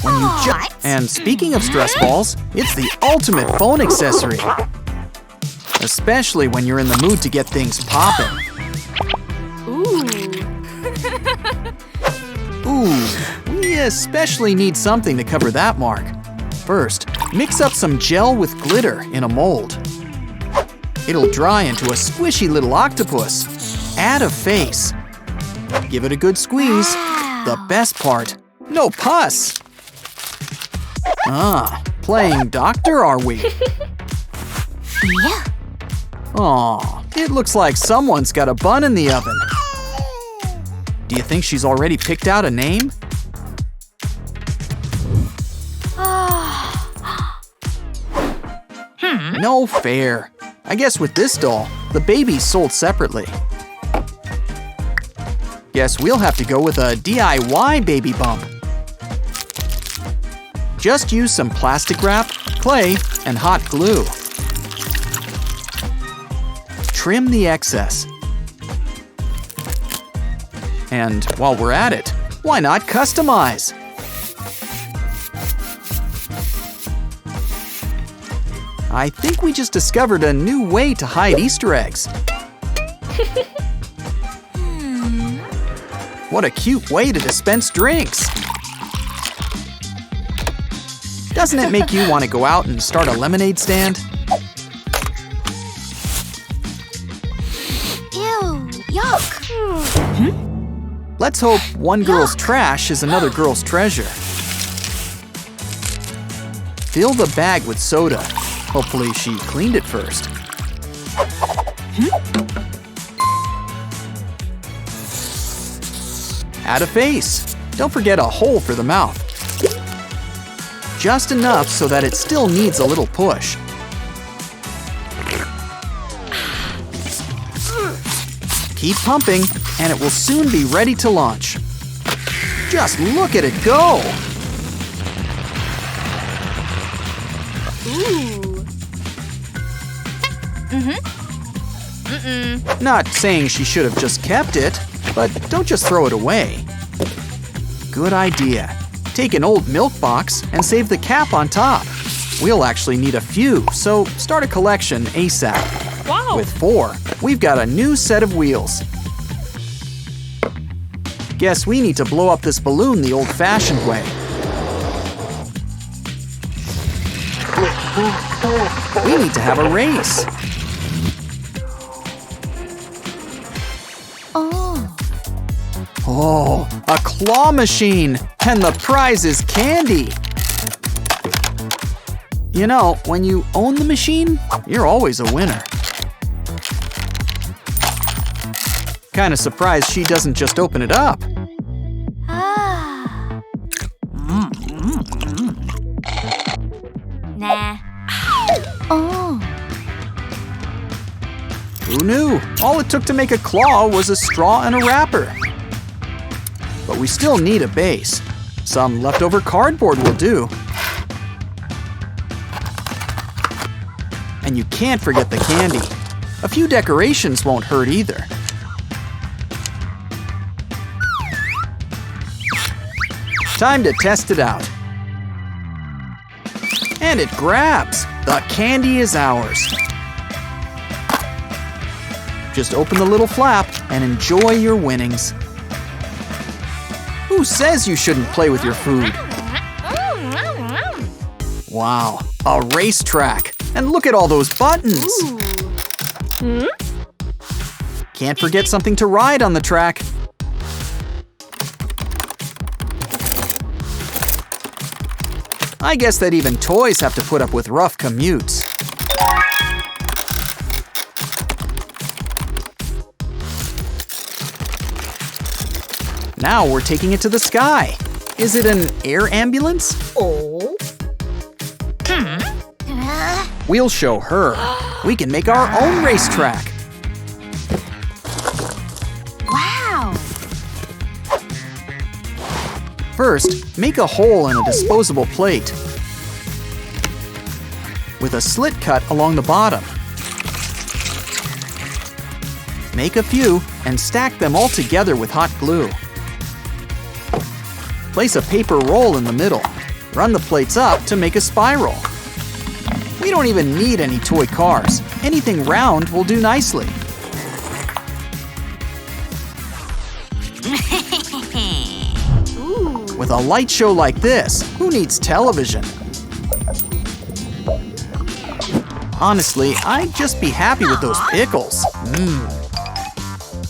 when you And speaking of stress balls, it's the ultimate phone accessory. Especially when you're in the mood to get things poppin'. Ooh, we especially need something to cover that mark. First, mix up some gel with glitter in a mold. It'll dry into a squishy little octopus. Add a face. Give it a good squeeze. The best part, no pus. Playing doctor, are we? Yeah. Aw, it looks like someone's got a bun in the oven. Do you think she's already picked out a name? No fair. I guess with this doll, the baby's sold separately. Guess we'll have to go with a DIY baby bump. Just use some plastic wrap, clay, and hot glue. Trim the excess. And while we're at it, why not customize? I think we just discovered a new way to hide Easter eggs. What a cute way to dispense drinks. Doesn't it make you want to go out and start a lemonade stand? Ew, yuck. Let's hope one girl's trash is another girl's treasure. Fill the bag with soda. Hopefully she cleaned it first. Add a face. Don't forget a hole for the mouth. Just enough so that it still needs a little push. Keep pumping, and it will soon be ready to launch. Just look at it go! Not saying she should have just kept it, but don't just throw it away. Good idea. Take an old milk box and save the cap on top. We'll actually need a few, so start a collection ASAP. Wow. With 4, we've got a new set of wheels. Guess we need to blow up this balloon the old-fashioned way. We need to have a race. Oh, a claw machine! And the prize is candy! You know, when you own the machine, you're always a winner. Kinda surprised she doesn't just open it up. Nah. Oh. Who knew? All it took to make a claw was a straw and a wrapper. But we still need a base. Some leftover cardboard will do. And you can't forget the candy. A few decorations won't hurt either. Time to test it out. And it grabs. The candy is ours. Just open the little flap and enjoy your winnings. Who says you shouldn't play with your food? Wow, a racetrack. And look at all those buttons. Can't forget something to ride on the track. I guess that even toys have to put up with rough commutes. Now we're taking it to the sky. Is it an air ambulance? We'll show her. We can make our own racetrack. Wow. First, make a hole in a disposable plate with a slit cut along the bottom. Make a few and stack them all together with hot glue. Place a paper roll in the middle. Run the plates up to make a spiral. We don't even need any toy cars. Anything round will do nicely. With a light show like this, who needs television? Honestly, I'd just be happy with those pickles.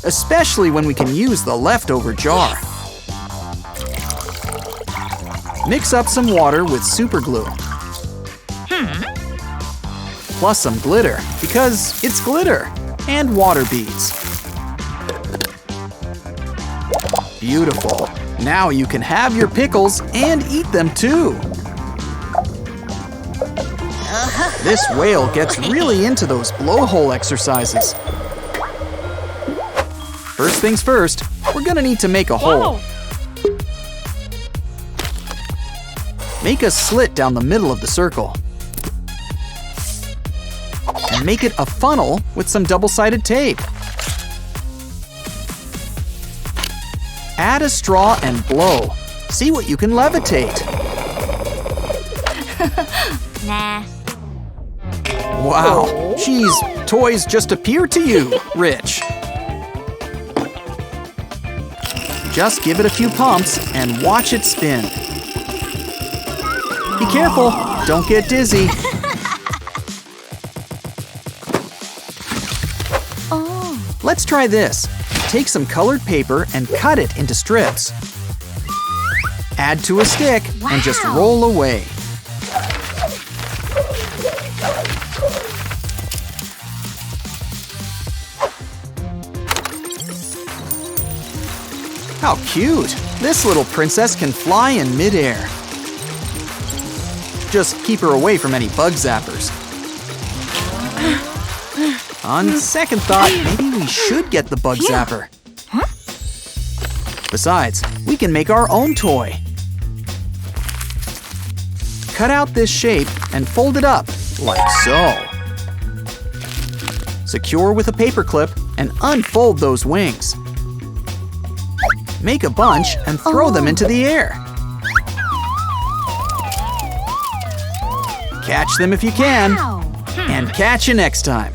Especially when we can use the leftover jar. Mix up some water with super glue. Plus some glitter, because it's glitter, and water beads. Beautiful. Now you can have your pickles and eat them too. This whale gets really into those blowhole exercises. First things first, we're gonna need to make a hole. Make a slit down the middle of the circle. And make it a funnel with some double-sided tape. Add a straw and blow. See what you can levitate. Nah. Wow, geez, toys just appear to you, Rich. Just give it a few pumps and watch it spin. Be careful, don't get dizzy. Let's try this. Take some colored paper and cut it into strips. Add to a stick and just roll away. How cute! This little princess can fly in midair. Just keep her away from any bug zappers. On second thought, maybe we should get the bug zapper. Besides, we can make our own toy. Cut out this shape and fold it up, like so. Secure with a paper clip and unfold those wings. Make a bunch and throw them into the air. Catch them if you can. And catch you next time.